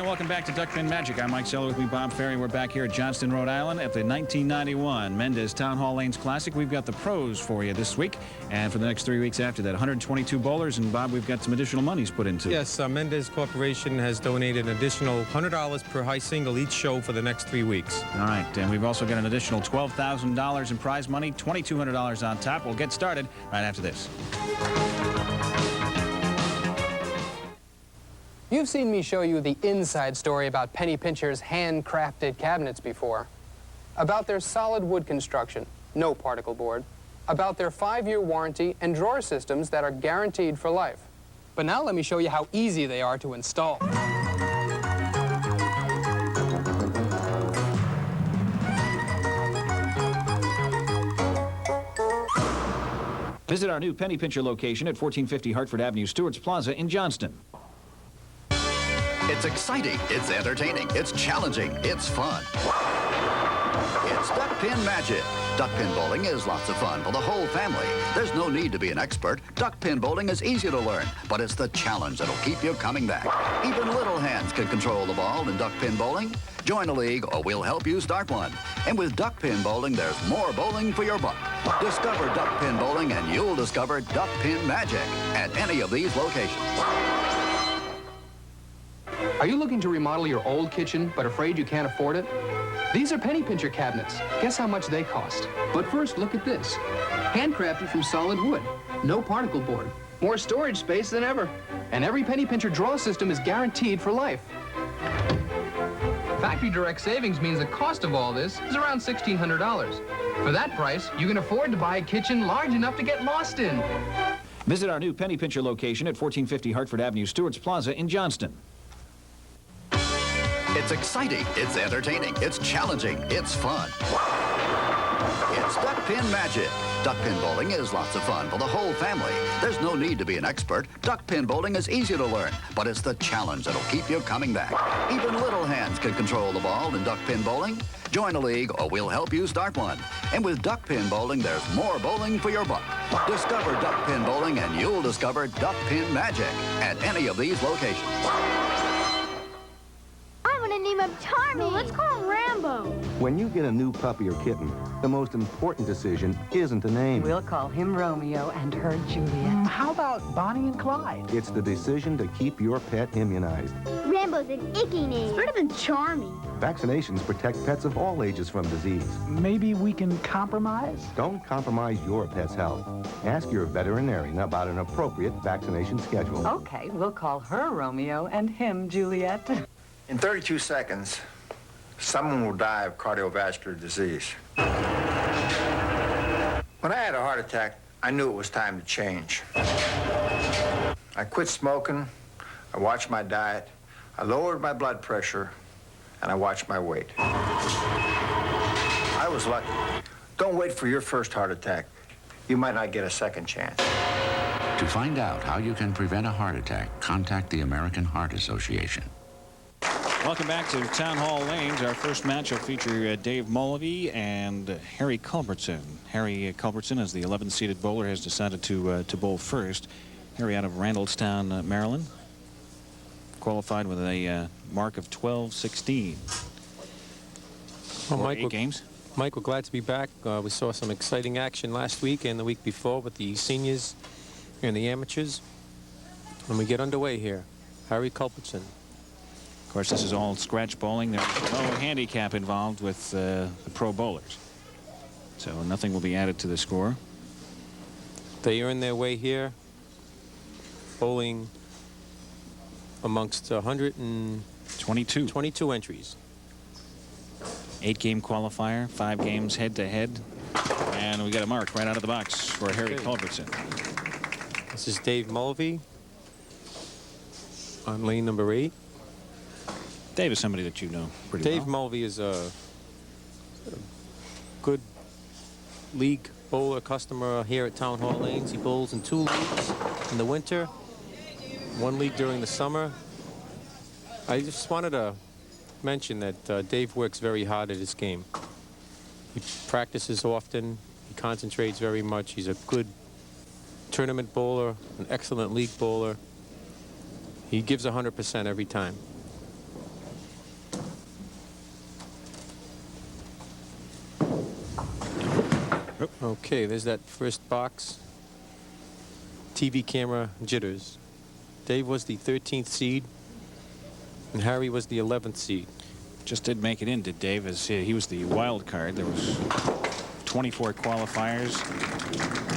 welcome back to Duckpin Magic. I'm Mike Zeller, with me Bob Ferry. We're back here at Johnston, Rhode Island at the 1991 Mendez Town Hall Lanes Classic. We've got the pros for you this week, and for the next 3 weeks after that, 122 bowlers. And Bob, we've got some additional monies put into. Yes, Mendez Corporation has donated an additional $100 per high single each show for the next 3 weeks. All right, and we've also got an additional $12,000 in prize money, $2,200 on top. We'll get started right after this. You've seen me show you the inside story about Penny Pincher's handcrafted cabinets before. About their solid wood construction, no particle board. About their 5-year warranty and drawer systems that are guaranteed for life. But now let me show you how easy they are to install. Visit our new Penny Pincher location at 1450 Hartford Avenue, Stewart's Plaza in Johnston. It's exciting, it's entertaining, it's challenging, it's fun. It's Duckpin Magic. Duckpin bowling is lots of fun for the whole family. There's no need to be an expert. Duckpin bowling is easy to learn, but it's the challenge that'll keep you coming back. Even little hands can control the ball in Duckpin bowling. Join a league or we'll help you start one. And with Duckpin bowling, there's more bowling for your buck. Discover Duckpin bowling and you'll discover Duckpin Magic at any of these locations. Are you looking to remodel your old kitchen, but afraid you can't afford it? These are Penny Pincher cabinets. Guess how much they cost. But first, look at this. Handcrafted from solid wood. No particle board. More storage space than ever. And every Penny Pincher draw system is guaranteed for life. Factory direct savings means the cost of all this is around $1,600. For that price, you can afford to buy a kitchen large enough to get lost in. Visit our new Penny Pincher location at 1450 Hartford Avenue, Stewart's Plaza in Johnston. It's exciting, it's entertaining, it's challenging, it's fun. It's Duckpin Magic. Duckpin bowling is lots of fun for the whole family. There's no need to be an expert. Duckpin bowling is easy to learn, but it's the challenge that'll keep you coming back. Even little hands can control the ball in Duckpin bowling. Join a league or we'll help you start one. And with Duckpin bowling, there's more bowling for your buck. Discover Duckpin bowling and you'll discover Duckpin Magic at any of these locations. Name him Charmy. No, let's call him Rambo. When you get a new puppy or kitten, the most important decision isn't the name. We'll call him Romeo and her Juliet. How about Bonnie and Clyde? It's the decision to keep your pet immunized. Rambo's an icky name. It's better than Charmy. Vaccinations protect pets of all ages from disease. Maybe we can compromise? Don't compromise your pet's health. Ask your veterinarian about an appropriate vaccination schedule. Okay, we'll call her Romeo and him Juliet. In 32 seconds, someone will die of cardiovascular disease. When I had a heart attack, I knew it was time to change. I quit smoking, I watched my diet, I lowered my blood pressure, and I watched my weight. I was lucky. Don't wait for your first heart attack. You might not get a second chance. To find out how you can prevent a heart attack, contact the American Heart Association. Welcome back to Town Hall Lanes. Our first match will feature Dave Mulvey and Harry Culbertson. Harry Culbertson, as the 11th-seeded bowler, has decided to bowl first. Harry out of Randallstown, Maryland, qualified with a mark of 12-16. Well, Mike, 8 games. Mike, we're glad to be back. We saw some exciting action last week and the week before with the seniors and the amateurs. And we get underway here. Harry Culbertson. Of course, this is all scratch bowling. There's no handicap involved with the pro bowlers. So nothing will be added to the score. They earn their way here, bowling amongst 122 entries. 8-game qualifier, 5 games head-to-head. And we got a mark right out of the box for Harry Culbertson. This is Dave Mulvey on lane number 8. Dave is somebody that you know pretty well. Dave Mulvey is a good league bowler customer here at Town Hall Lanes. He bowls in 2 leagues in the winter, 1 league during the summer. I just wanted to mention that Dave works very hard at his game. He practices often. He concentrates very much. He's a good tournament bowler, an excellent league bowler. He gives 100% every time. Okay, there's that first box. TV camera jitters. Dave was the 13th seed, and Harry was the 11th seed. Just did make it in, did Dave, as he was the wild card. There was 24 qualifiers,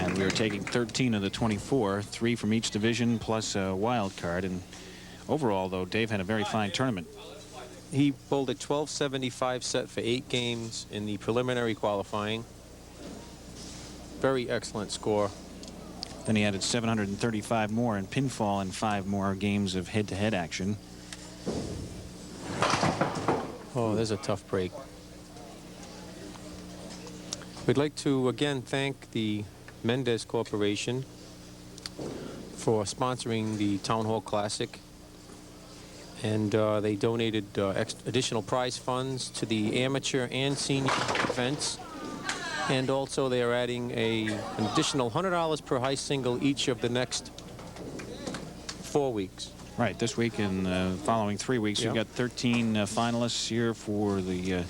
and we were taking 13 of the 24, 3 from each division plus a wild card. And overall, though, Dave had a very fine tournament. He bowled a 1275 set for 8 games in the preliminary qualifying. Very excellent score. Then he added 735 more in pinfall and 5 more games of head-to-head action. Oh, there's a tough break. We'd like to again thank the Mendez Corporation for sponsoring the Town Hall Classic. And they donated additional prize funds to the amateur and senior events. And also they are adding an additional $100 per high single each of the next 4 weeks. Right, this week and the following 3 weeks, we've got 13 finalists here for the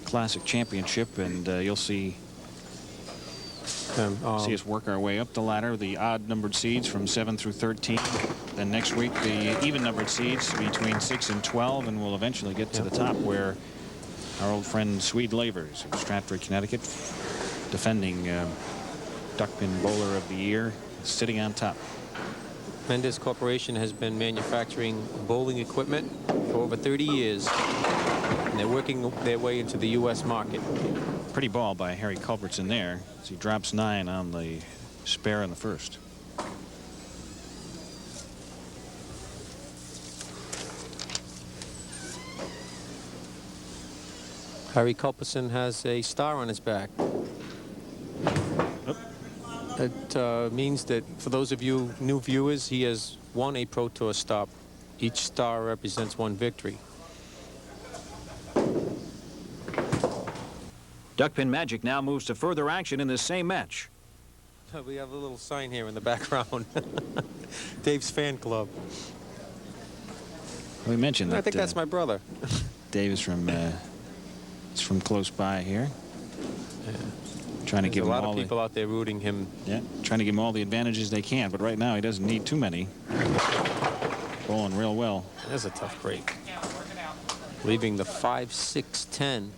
Classic Championship, and you'll see us work our way up the ladder, the odd-numbered seeds from 7 through 13. Then next week, the even-numbered seeds between 6 and 12, and we'll eventually get to the top where our old friend Swede Lavers of Stratford, Connecticut, defending Duckpin Bowler of the Year, sitting on top. Mendez Corporation has been manufacturing bowling equipment for over 30 years, and they're working their way into the U.S. market. Pretty ball by Harry Culbertson there, as he drops 9 on the spare in the first. Harry Culbertson has a star on his back. That means that for those of you new viewers, he has won a Pro Tour stop. Each star represents 1 victory. Duckpin Magic now moves to further action in this same match. We have a little sign here in the background. Dave's fan club. We mentioned that. I think that's my brother. Dave is from close by here. Yeah. Trying to give a him lot all of people out there rooting him. Yeah, trying to give him all the advantages they can, but right now he doesn't need too many. Bowling real well. That's a tough break. Leaving the 5-6-10.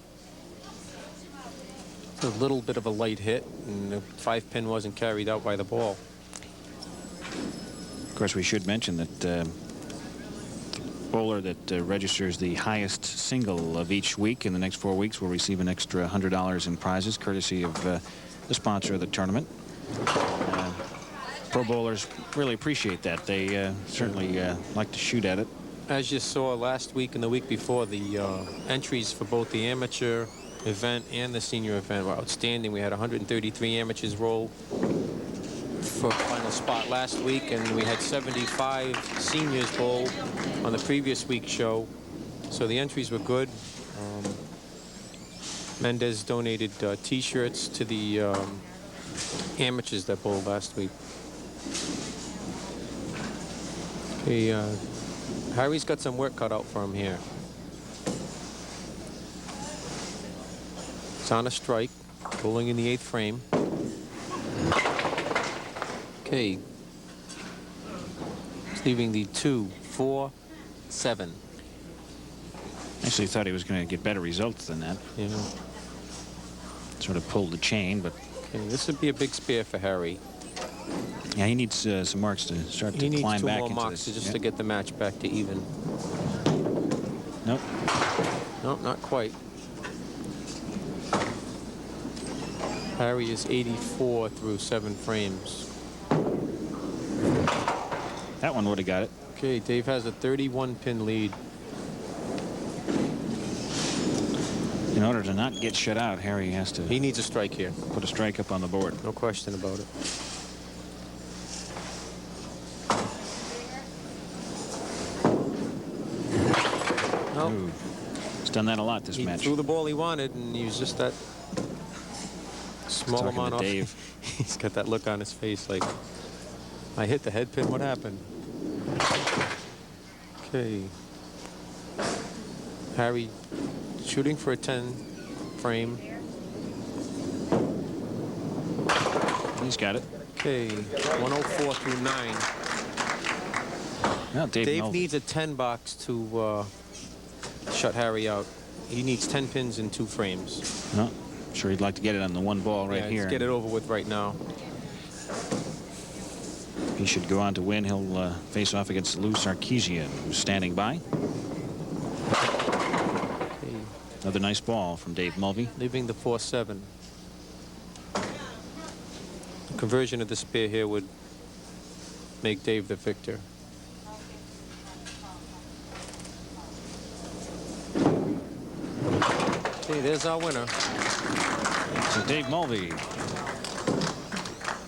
It's a little bit of a light hit, and the 5-pin wasn't carried out by the ball. Of course, we should mention that the bowler that registers the highest single of each week in the next 4 weeks will receive an extra $100 in prizes, courtesy of the sponsor of the tournament. Pro bowlers really appreciate that. They certainly like to shoot at it. As you saw last week and the week before, the entries for both the amateur event and the senior event were outstanding. We had 133 amateurs roll for final spot last week, and we had 75 seniors bowl on the previous week's show. So the entries were good. Mendez donated T-shirts to the amateurs that bowled last week. Okay, Harry's got some work cut out for him here. It's on a strike, bowling in the 8th frame. Okay. He's leaving the 2-4-7. Actually thought he was going to get better results than that. Yeah. Sort of pulled the chain, but Okay, this would be a big spare for Harry. yeah, he needs some marks to start to climb back into this. He needs 2 more marks just to get the match back to even. Nope. Nope, not quite. Harry is 84 through 7 frames. That one would have got it. Okay, Dave has a 31-pin lead. In order to not get shut out, Harry has to... He needs a strike here. Put a strike up on the board. No question about it. Nope. Ooh. He's done that a lot this match. He threw the ball he wanted, and he was just that small amount off. Dave. He's got that look on his face like, I hit the head pin, what happened? Okay. Harry shooting for a 10 frame. He's got it. Okay, 104 through 9. Now Dave needs a 10 box to shut Harry out. He needs 10 pins and 2 frames. Well, I'm sure he'd like to get it on the one ball right here. Let's get it over with right now. He should go on to win. He'll face off against Lou Sarkeesian, who's standing by. Okay. Another nice ball from Dave Mulvey. Leaving the 4-7. The conversion of this pair here would make Dave the victor. Okay, there's our winner. So Dave Mulvey.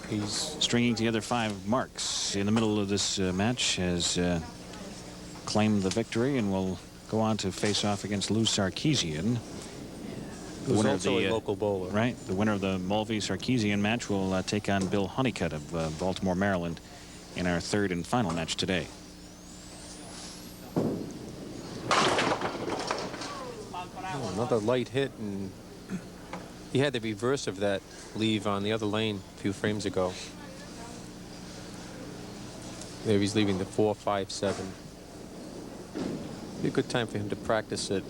He's stringing together 5 marks in the middle of this match, has claimed the victory and will go on to face off against Lou Sarkeesian. Who's also a local bowler. Right. The winner of the Mulvey-Sarkeesian match will take on Bill Honeycutt of Baltimore, Maryland in our 3rd and final match today. Oh, another light hit, and he had the reverse of that leave on the other lane a few frames ago. There he's leaving the 4-5-7. Be a good time for him to practice it,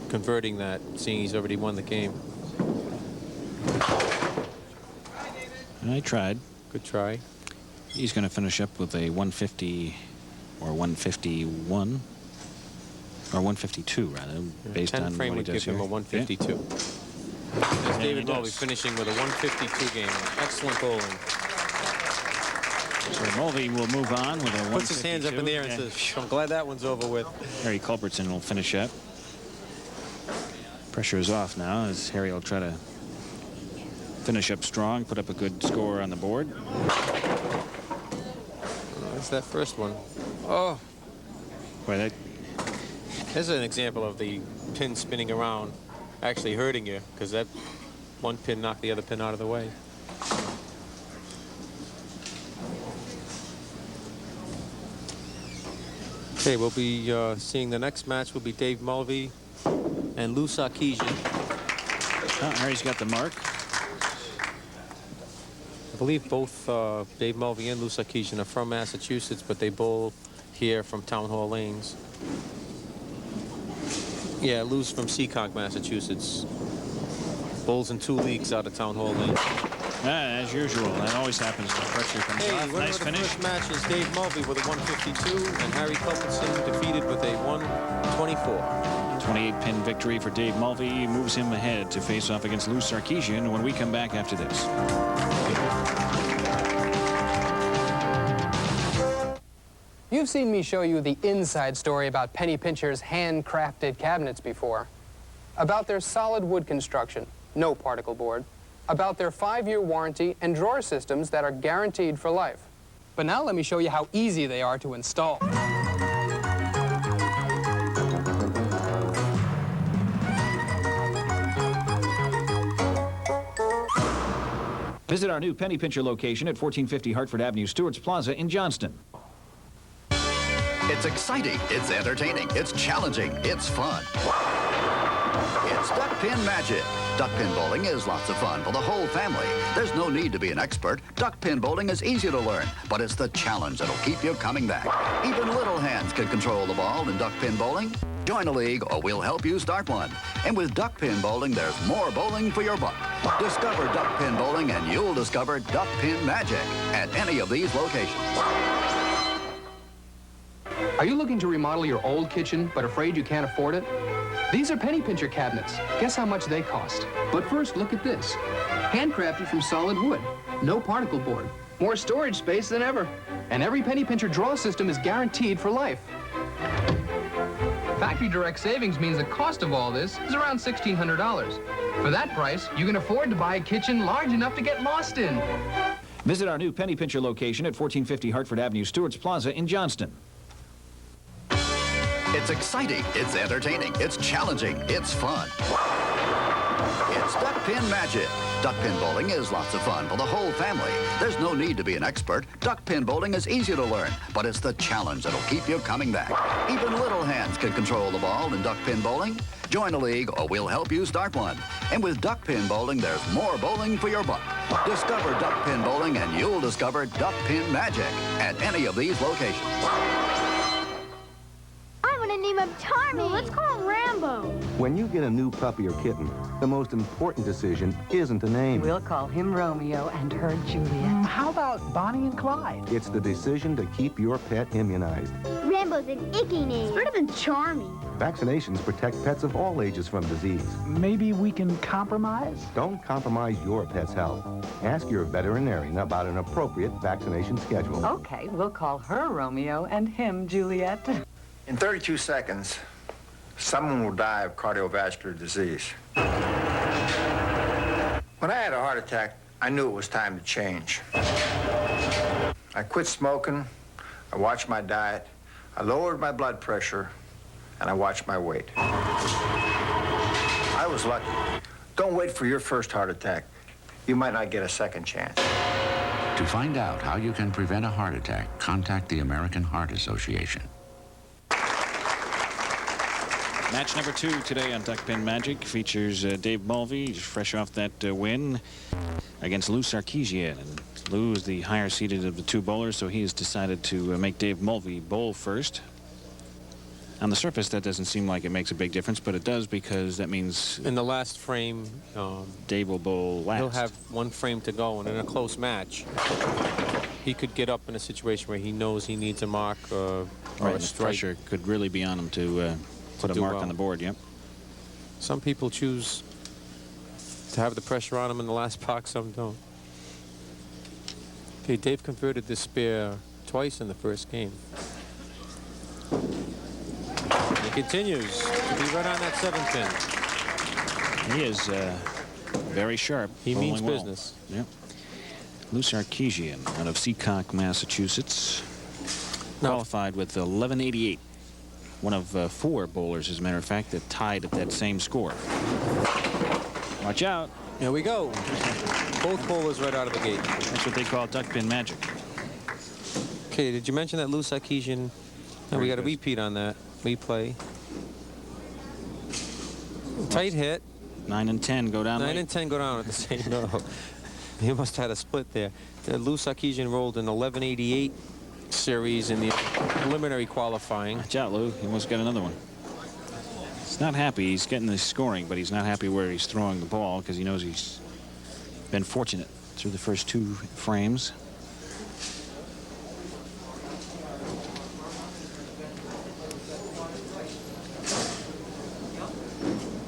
converting that, seeing he's already won the game. I tried. Good try. He's going to finish up with a 150 or 151 or 152 rather, based on frame what he would does give here. him a 152. There's David Mulvey finishing with a 152 game. Excellent bowling. So Mulvey will move on with a 152. Puts his hands up in the air and says, I'm glad that one's over with. Harry Culbertson will finish up. Pressure is off now as Harry will try to finish up strong, put up a good score on the board. That's that first one. Oh. Boy, There's an example of the pin spinning around actually hurting you, because that one pin knocked the other pin out of the way. Okay, we'll be seeing the next match will be Dave Mulvey and Lou Sarkeesian. Harry's got the mark. I believe both Dave Mulvey and Lou Sarkeesian are from Massachusetts, but they bowl here from Town Hall Lanes. Yeah, Lou's from Seekonk, Massachusetts. Bowls in 2 leagues out of Town Hall Lanes. As usual, that always happens when pressure comes Hey, off. Nice finish. The first match is Dave Mulvey with a 152, and Harry Culbertson defeated with a 124. 28-pin victory for Dave Mulvey moves him ahead to face off against Lou Sarkeesian when we come back after this. You've seen me show you the inside story about Penny Pincher's handcrafted cabinets before. About their solid wood construction, no particle board. About their 5-year warranty and drawer systems that are guaranteed for life. But now let me show you how easy they are to install. Visit our new Penny Pincher location at 1450 Hartford Avenue, Stewart's Plaza in Johnston. It's exciting, it's entertaining, it's challenging, it's fun. It's Duckpin Magic. Duckpin bowling is lots of fun for the whole family. There's no need to be an expert. Duckpin bowling is easy to learn, but it's the challenge that'll keep you coming back. Even little hands can control the ball in duckpin bowling. Join a league or we'll help you start one. And with duckpin bowling, there's more bowling for your buck. Discover duckpin bowling and you'll discover Duckpin Magic at any of these locations. Are you looking to remodel your old kitchen but afraid you can't afford it? These are penny pincher cabinets. Guess how much they cost? But first, look at this. Handcrafted from solid wood. No particle board. More storage space than ever. And every penny pincher draw system is guaranteed for life. Factory direct savings means the cost of all this is around $1,600. For that price, you can afford to buy a kitchen large enough to get lost in. Visit our new Penny Pincher location at 1450 Hartford Avenue, Stewart's Plaza in Johnston. It's exciting, it's entertaining, it's challenging, it's fun. It's Duckpin Magic. Duckpin bowling is lots of fun for the whole family. There's no need to be an expert. Duckpin bowling is easy to learn, but it's the challenge that'll keep you coming back. Even little hands can control the ball in duckpin bowling. Join a league or we'll help you start one. And with duckpin bowling, there's more bowling for your buck. Discover Duckpin Bowling and you'll discover Duckpin Magic at any of these locations. I want to name him Charmy. No, let's call him Rambo. When you get a new puppy or kitten, the most important decision isn't the name. We'll call him Romeo and her Juliet. How about Bonnie and Clyde? It's the decision to keep your pet immunized. Rambo's an icky name. It's better than Charmy. Vaccinations protect pets of all ages from disease. Maybe we can compromise? Don't compromise your pet's health. Ask your veterinarian about an appropriate vaccination schedule. Okay, we'll call her Romeo and him Juliet. In 32 seconds, someone will die of cardiovascular disease. When I had a heart attack, I knew it was time to change. I quit smoking, I watched my diet, I lowered my blood pressure, and I watched my weight. I was lucky. Don't wait for your first heart attack. You might not get a second chance. To find out how you can prevent a heart attack, contact the American Heart Association. Match number 2 today on Duckpin Magic features Dave Mulvey, fresh off that win against Lou Sarkeesian. And Lou is the higher seeded of the 2 bowlers, so he has decided to make Dave Mulvey bowl first. On the surface, that doesn't seem like it makes a big difference, but it does, because that means In the last frame, Dave will bowl last. he'll have 1 frame to go, and in a close match, he could get up in a situation where he knows he needs a mark or Right, a the strike. pressure could really be on him to put a do mark well. on the board. Yep. Some people choose to have the pressure on them in the last puck, some don't. Okay, Dave converted this spare twice in the first game. He continues to be right on that 7th pin. He is very sharp. He bowling means well. business. Yep. Lou Sarkeesian out of Seacock, Massachusetts. Qualified with 1188. One of 4 bowlers, as a matter of fact, that tied at that same score. Watch out. Here we go. Both bowlers right out of the gate. That's what they call Duckpin Magic. Okay, did you mention that Lou Sarkeesian? No, we got a repeat on that. Replay. Tight hit. 9 and 10 go down. 9 late. and 10 go down at the same. No, he must have had a split there. Lou Sarkeesian rolled an 1188 series in the preliminary qualifying. Watch out, Lou. He almost got another one. He's not happy. He's getting the scoring, but he's not happy where he's throwing the ball, because he knows he's been fortunate through the first 2 frames.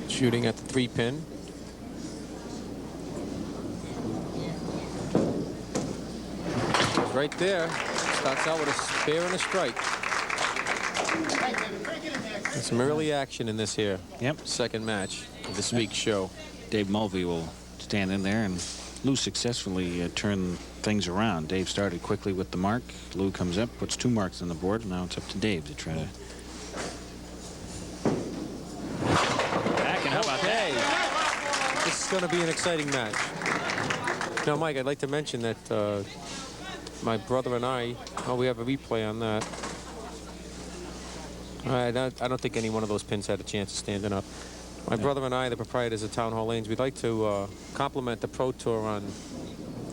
Shooting at the 3 pin. Right there. Starts out with a spare and a strike. There's some early action in this here. Yep. Second match of this week's show. Dave Mulvey will stand in there, and Lou successfully turned things around. Dave started quickly with the mark. Lou comes up, puts 2 marks on the board, and now it's up to Dave to try to... Back, and how about that? This is going to be an exciting match. Now, Mike, I'd like to mention that my brother and I, we have a replay on that. I don't think any one of those pins had a chance of standing up. My brother and I, the proprietors of Town Hall Lanes, we'd like to compliment the Pro Tour on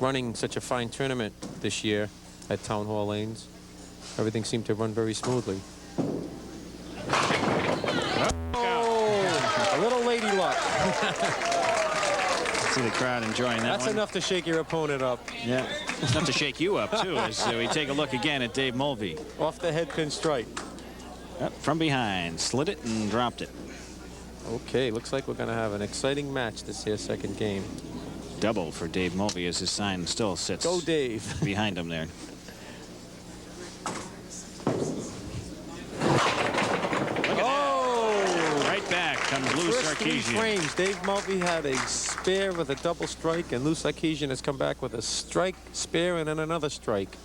running such a fine tournament this year at Town Hall Lanes. Everything seemed to run very smoothly. Oh, a little lady luck. See the crowd enjoying that That's one. enough to shake your opponent up. Yeah, it's enough to shake you up, too, as we take a look again at Dave Mulvey. Off the head pin strike. Up from behind, slid it and dropped it. Okay, looks like we're going to have an exciting match this here second game. Double for Dave Mulvey as his sign still sits Go, Dave. behind him there. Oh! Right back comes Lou First 3 Sarkeesian. frames, Dave Mulvey had a spare with a double strike, and Lou Sarkeesian has come back with a strike, spare, and then another strike.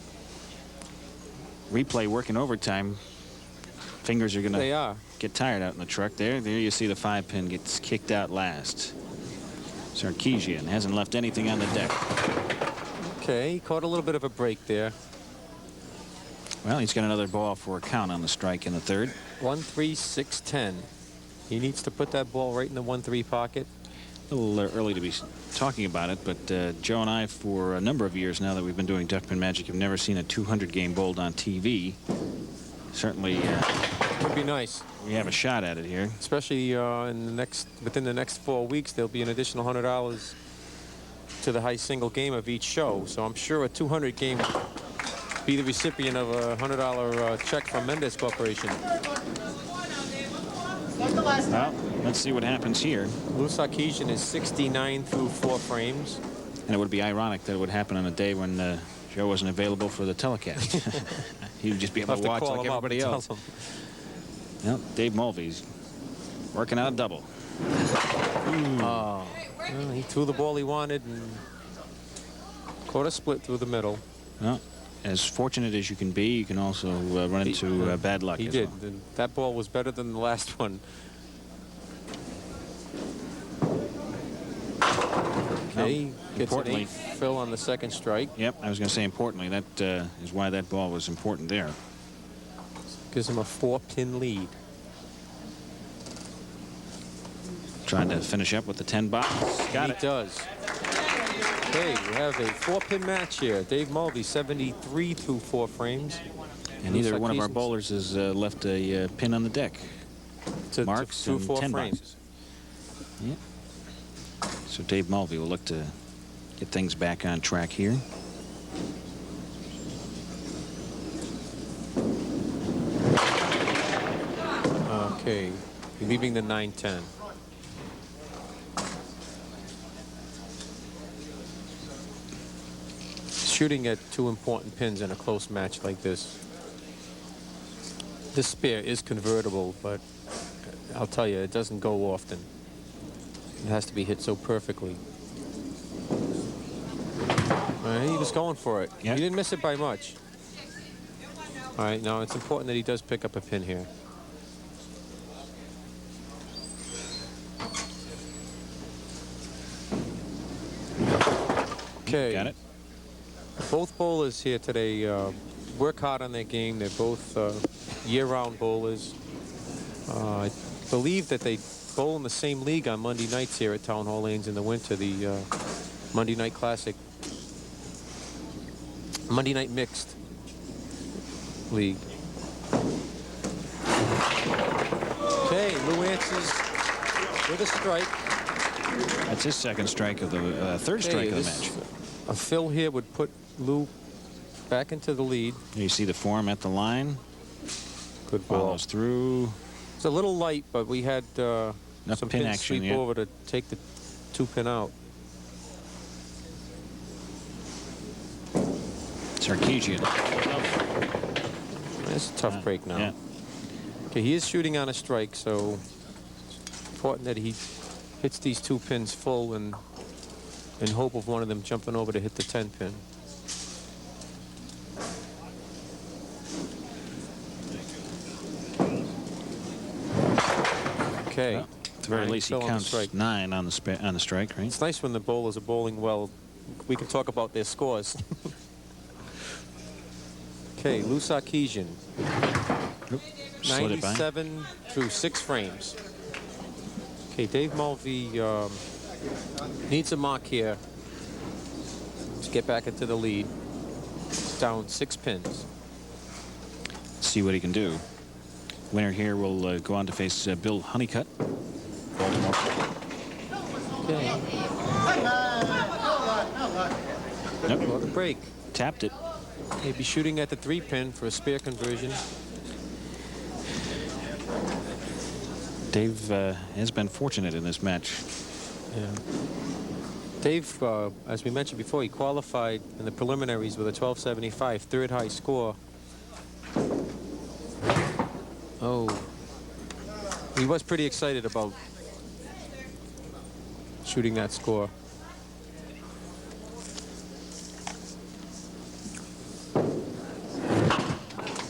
Replay working overtime. Fingers are going to get tired out in the truck there. There you see the 5-pin gets kicked out last. Sarkeesian hasn't left anything on the deck. Okay, he caught a little bit of a break there. Well, he's got another ball for a count on the strike in the 3rd. 1-3-6-10. He needs to put that ball right in the 1-3 pocket. A little early to be talking about it, but Joe and I, for a number of years now that we've been doing Duckpin Magic, have never seen a 200 game bowled on TV. Certainly would be nice. We have a shot at it here, especially within the next 4 weeks. There'll be an additional $100 to the high single game of each show. So I'm sure a 200 game would be the recipient of a $100 check from Mendes Corporation. Well, let's see what happens here. Lou Sarkeesian is 69 through 4 frames. And it would be ironic that it would happen on a day when Joe wasn't available for the telecast. He would just be able to watch like everybody else. Well, Dave Mulvey's working out a double. Well, he threw the ball he wanted and caught a split through the middle. Well, as fortunate as you can be, you can also run into bad luck. He did. Well. That ball was better than the last one. Okay, gets an 8 fill on the second strike. Yep, I was going to say importantly. That is why that ball was important there. Gives him a 4-pin lead. Trying to finish up with the 10 box. Got it. He does. Okay, we have a 4-pin match here. Dave Mulvey, 73 through 4 frames. And neither one of our bowlers has left a pin on the deck. Marks through 4 10 frames. boxes. Yep. So Dave Mulvey will look to get things back on track here. Okay, leaving the 9-10. Shooting at 2 important pins in a close match like this. This spare is convertible, but I'll tell you, it doesn't go often. It has to be hit so perfectly. He was going for it. Yep. He didn't miss it by much. All right, now it's important that he does pick up a pin here. Okay. Got it. Both bowlers here today work hard on their game. They're both year-round bowlers. I believe that they bowl in the same league on Monday nights here at Town Hall Lanes in the winter, the Monday Night Classic, Monday Night Mixed League. Okay, Lou answers with a strike. That's his second strike of the third strike of the match. A fill here would put Lou back into the lead. You see the form at the line. Good ball. Follows through. It's a little light, but we had some pin pins action, sweep over to take the 2-pin out. Sarkeesian. That's a tough break now. Yeah. Okay, he is shooting on a strike, so important that he hits these 2 pins full and in hope of one of them jumping over to hit the 10-pin. Okay. Well, at the very least, he counts 9 on the strike, right? It's nice when the bowlers are bowling well. We can talk about their scores. Okay, Lou Sarkeesian. 97 through 6 frames. Okay, Dave Mulvey needs a mark here to get back into the lead. Down 6 pins. See what he can do. Winner here will go on to face Bill Honeycutt. Baltimore. Okay. Nope. Well, the break. Tapped it. He'd be shooting at the 3-pin for a spare conversion. Dave has been fortunate in this match. Yeah. Dave, as we mentioned before, he qualified in the preliminaries with a 1275, third high score. Oh. He was pretty excited about shooting that score.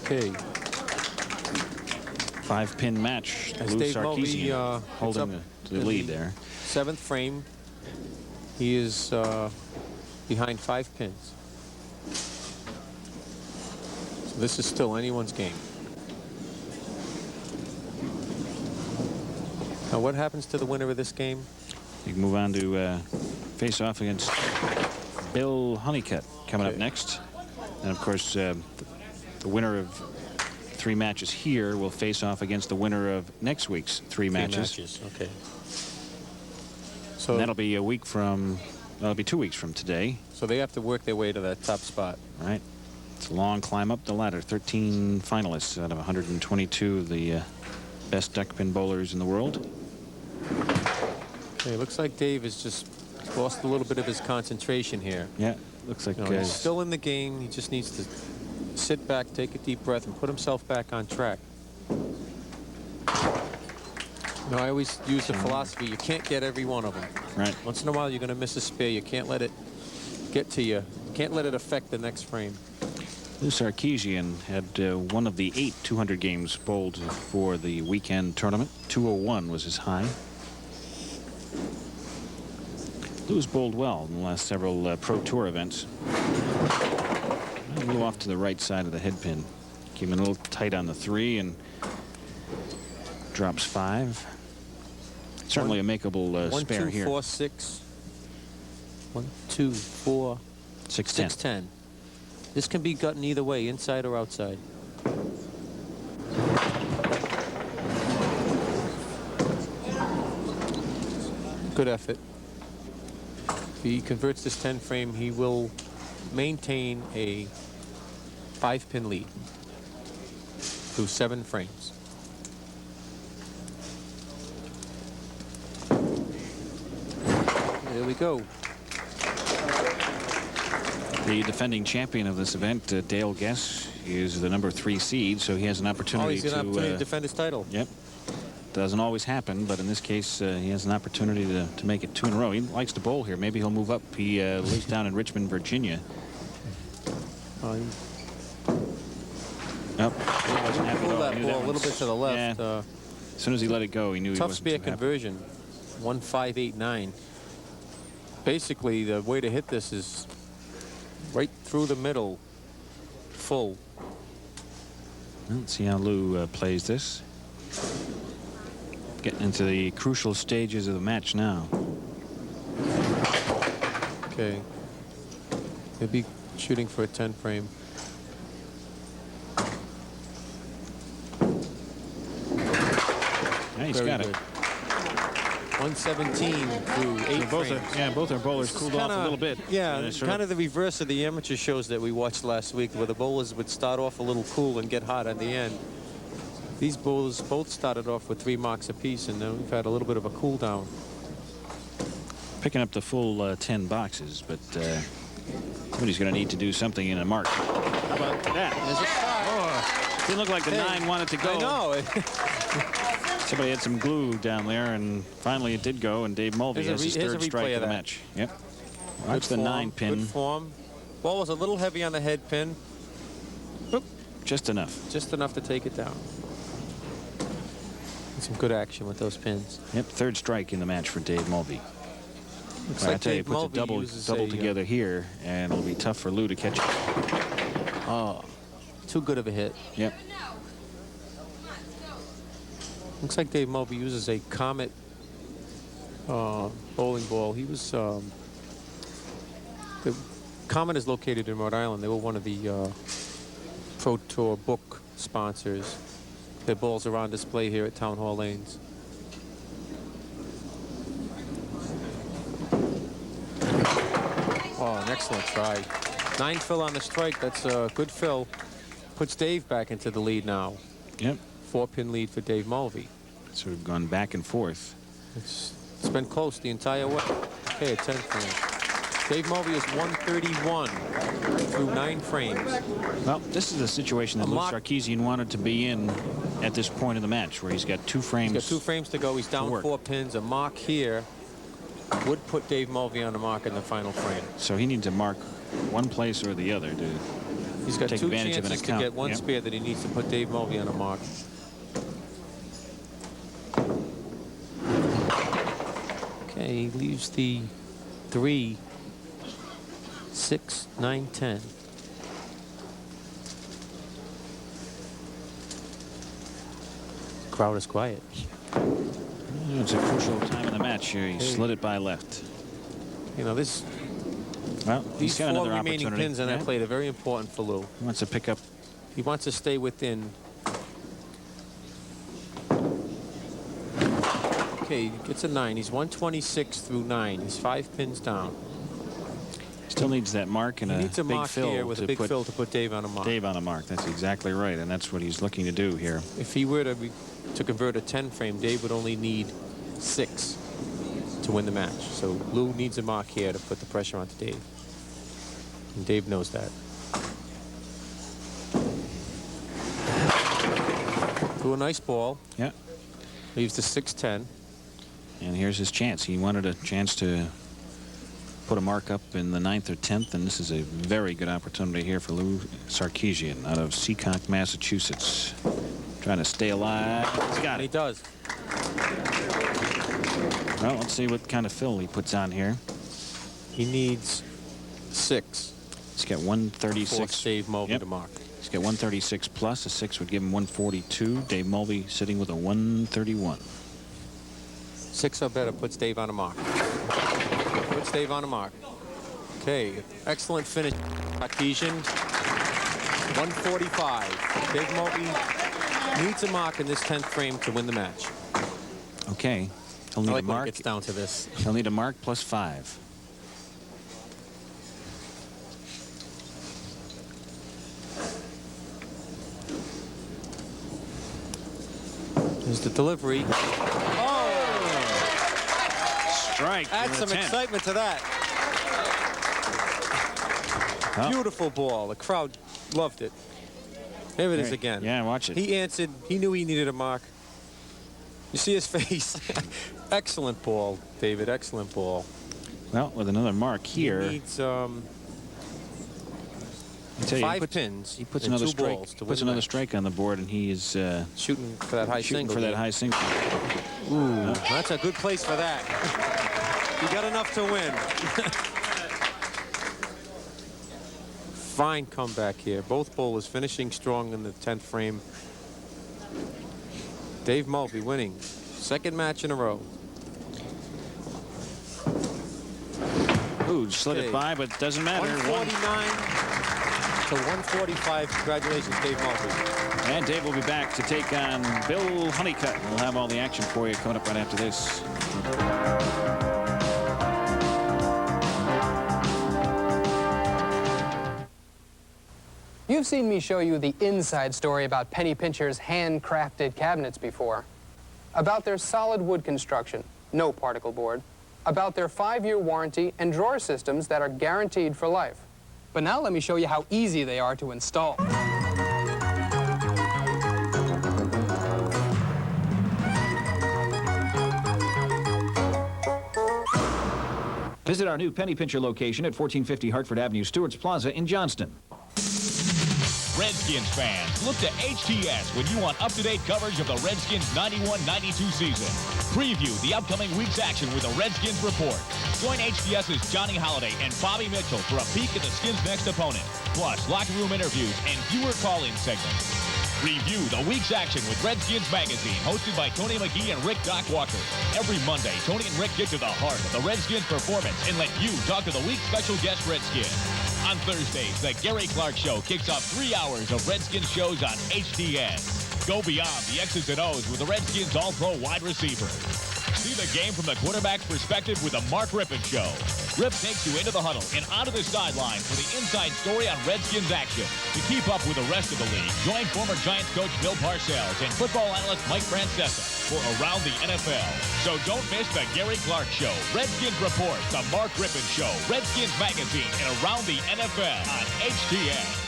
Okay. 5-pin match. As Lou Dave Mulvey holding the lead there. 7th frame. He is behind 5 pins. So this is still anyone's game. Now what happens to the winner of this game? You can move on to face off against Bill Honeycutt coming up next. And of course, the winner of 3 matches here will face off against the winner of next week's 3 matches. Okay. So and that'll be a week from, that'll be 2 weeks from today. So they have to work their way to that top spot. Right. It's a long climb up the ladder. 13 finalists out of 122 of the best duckpin bowlers in the world. Okay, looks like Dave has just lost a little bit of his concentration here. Yeah, looks like he's still in the game. He just needs to sit back, take a deep breath, and put himself back on track. I always use the philosophy, you can't get every one of them. Right. Once in a while, you're going to miss a spare. You can't let it get to you. You can't let it affect the next frame. Lou Sarkeesian had one of the 8 200 games bowled for the weekend tournament. 201 was his high. Lou's bowled well in the last several Pro Tour events. A little off to the right side of the head pin. Came in a little tight on the 3 and drops 5. Certainly a makeable spare here. 1, 2, 4, 6. 1, 2, 4, 6, 10. This can be gotten either way, inside or outside. Good effort. If he converts this 10 frame, he will maintain a 5-pin lead through 7 frames. There we go. The defending champion of this event, Dale Guess, is the number 3 seed, so he has an opportunity to defend his title. Yep. Doesn't always happen, but in this case, he has an opportunity to make it 2 in a row. He likes to bowl here. Maybe he'll move up. He lives down in Richmond, Virginia. Nope. Wasn't happy Pull at all. that ball a little bit to the left. Yeah. As soon as he let it go, he knew he tough wasn't spare too happy. conversion. 1.589. Basically, the way to hit this is right through the middle, full. Let's see how Lou plays this. Getting into the crucial stages of the match now. Okay. He'll be shooting for a 10 frame. Yeah, he's got it. 117 through 8 frames. Both our bowlers cooled off a little bit. Yeah, kind of the reverse of the amateur shows that we watched last week, where the bowlers would start off a little cool and get hot at the end. These bowlers both started off with 3 marks apiece, and then we've had a little bit of a cool down. Picking up the full 10 boxes, but somebody's going to need to do something in a mark. How about that? There's a start. Oh, didn't look like the 9 wanted to go. I know. Somebody had some glue down there, and finally it did go, and Dave Mulvey has his 3rd strike of the match. Yep. Watch the 9 pin. Good form. Ball was a little heavy on the head pin. Oop, just enough. Just enough to take it down. Some good action with those pins. Yep, 3rd strike in the match for Dave Mulvey. Looks I like tell you, Dave puts Mulvey a double together here, and it'll be tough for Lou to catch it. Oh, too good of a hit. Yep. Looks like Dave Mulvey uses a Comet bowling ball. He was the Comet is located in Rhode Island. They were one of the Pro Tour book sponsors. Their balls are on display here at Town Hall Lanes. Oh, an excellent try. 9 fill on the strike. That's a good fill. Puts Dave back into the lead now. Yep. 4-pin lead for Dave Mulvey. So we've gone back and forth. It's been close the entire way. Okay, a 10 frame. Dave Mulvey is 131 through 9 frames. Well, this is a situation that Lou Sarkeesian wanted to be in at this point of the match, where he's got 2 frames. He's got 2 frames to go. He's down 4 pins. A mark here would put Dave Mulvey on the mark in the final frame. So he needs to mark one place or the other to He's got take 2 advantage of an chances to account. get 1 Yep. spare that he needs to put Dave Mulvey on a mark. Okay, he leaves the 3, 6, 9, 10. Crowd is quiet. It's a crucial time in the match here. He slid it by left. You know, this. Well, he's these got 4 another remaining opportunity. pins on that plate are very important for Lou. He wants to pick up. He wants to stay within. Okay, he gets a 9. He's 126 through 9. He's 5 pins down. Still needs that mark and he a needs a big mark fill here with a big fill to put Dave on a mark. Dave on a mark. That's exactly right, and that's what he's looking to do here. If he were to convert a 10 frame, Dave would only need 6 to win the match. So Lou needs a mark here to put the pressure onto Dave. And Dave knows that. To a nice ball. Yeah. Leaves the 6-10. And here's his chance. He wanted a chance to put a mark up in the 9th or 10th, and this is a very good opportunity here for Lou Sarkeesian out of Seacock, Massachusetts. Trying to stay alive. He's got it. He does. Well, let's see what kind of fill he puts on here. He needs 6. He's got 136. Force Dave Mulvey to mark. He's got 136 plus. A 6 would give him 142. Dave Mulvey sitting with a 131. 6 or better puts Dave on a mark. Puts Dave on a mark. Okay, excellent finish. Sarkeesian, 145. Dave Mulvey needs a mark in this 10th frame to win the match. Okay. He'll need I like a when mark. it gets down to this. He'll need a mark plus 5. Here's the delivery. Strike. Add some excitement to that. Oh. Beautiful ball. The crowd loved it. Here it is again. Yeah, watch it. He answered. He knew he needed a mark. You see his face. Excellent ball, David. Excellent ball. Well, with another mark here. He needs I tell you, 5 pins. He puts and another 2 strike. balls to Puts win the another match. strike on the board, and he is shooting for that high shooting single. for that high single. Ooh, that's a good place for that. You got enough to win. Fine comeback here. Both bowlers finishing strong in the 10th frame. Dave Mulvey winning 2nd match in a row. Ooh, slid it by, but doesn't matter. 149 to 145. Congratulations, Dave Mulvey. And Dave will be back to take on Bill Honeycutt. We'll have all the action for you coming up right after this. You've seen me show you the inside story about Penny Pincher's handcrafted cabinets before. About their solid wood construction, no particle board. About their 5-year warranty and drawer systems that are guaranteed for life. But now let me show you how easy they are to install. Visit our new Penny Pincher location at 1450 Hartford Avenue, Stewart's Plaza in Johnston. Redskins fans, look to HTS when you want up-to-date coverage of the Redskins 91-92 season. Preview the upcoming week's action with a Redskins report. Join HTS's Johnny Holliday and Bobby Mitchell for a peek at the Skins' next opponent, plus locker room interviews and viewer call-in segments. Review the week's action with Redskins Magazine, hosted by Tony McGee and Rick Doc Walker. Every Monday, Tony and Rick get to the heart of the Redskins performance and let you talk to the week's special guest Redskin. On Thursdays, the Gary Clark Show kicks off 3 hours of Redskins shows on HTS. Go beyond the X's and O's with the Redskins All-Pro wide receiver. See the game from the quarterback's perspective with the Mark Rippon Show. Rip takes you into the huddle and onto the sideline for the inside story on Redskins action. To keep up with the rest of the league, join former Giants coach Bill Parcells and football analyst Mike Francesa for Around the NFL. So don't miss the Gary Clark Show, Redskins Report, the Mark Rippon Show, Redskins Magazine, and Around the NFL on HTS.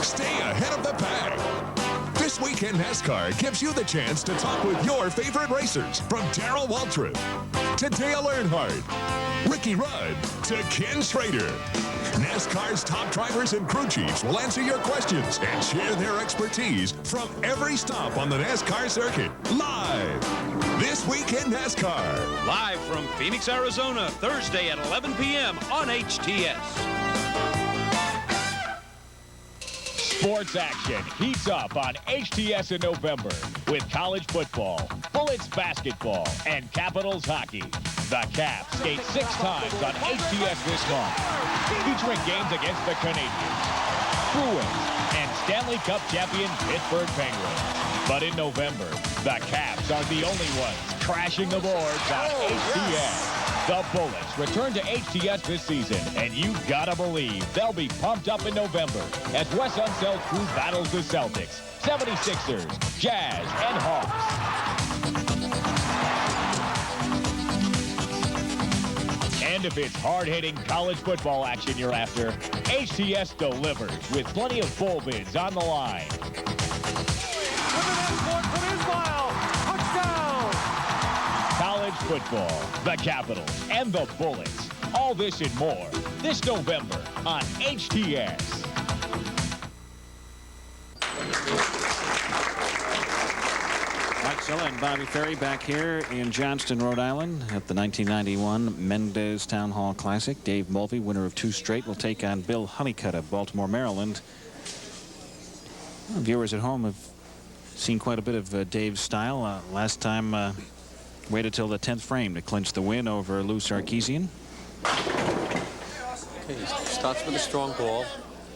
Stay ahead of the pack. This weekend, NASCAR gives you the chance to talk with your favorite racers, from Darrell Waltrip to Dale Earnhardt, Ricky Rudd to Ken Schrader. NASCAR's top drivers and crew chiefs will answer your questions and share their expertise from every stop on the NASCAR circuit, live. This weekend, NASCAR. Live from Phoenix, Arizona, Thursday at 11 p.m. on HTS. Sports action heats up on HTS in November with college football, Bullets basketball, and Capitals hockey. The Caps skate 6 times on HTS this month, featuring games against the Canadiens, Bruins, and Stanley Cup champion Pittsburgh Penguins. But in November, the Caps are the only ones crashing the boards on HTS. The Bullets return to HTS this season, and you gotta believe they'll be pumped up in November as Wes Unsel's crew battles the Celtics, 76ers, Jazz, and Hawks. And if it's hard-hitting college football action you're after, HTS delivers with plenty of bowl bids on the line. College football, the Capitals, and the Bullets. All this and more this November on HTS. Mike Zilla and Bobby Ferry back here in Johnston, Rhode Island at the 1991 Mendez Town Hall Classic. Dave Mulvey, winner of 2 straight, will take on Bill Honeycutt of Baltimore, Maryland. Well, viewers at home have seen quite a bit of Dave's style. Last time waited till the 10th frame to clinch the win over Lou Sarkeesian. Okay, he starts with a strong ball.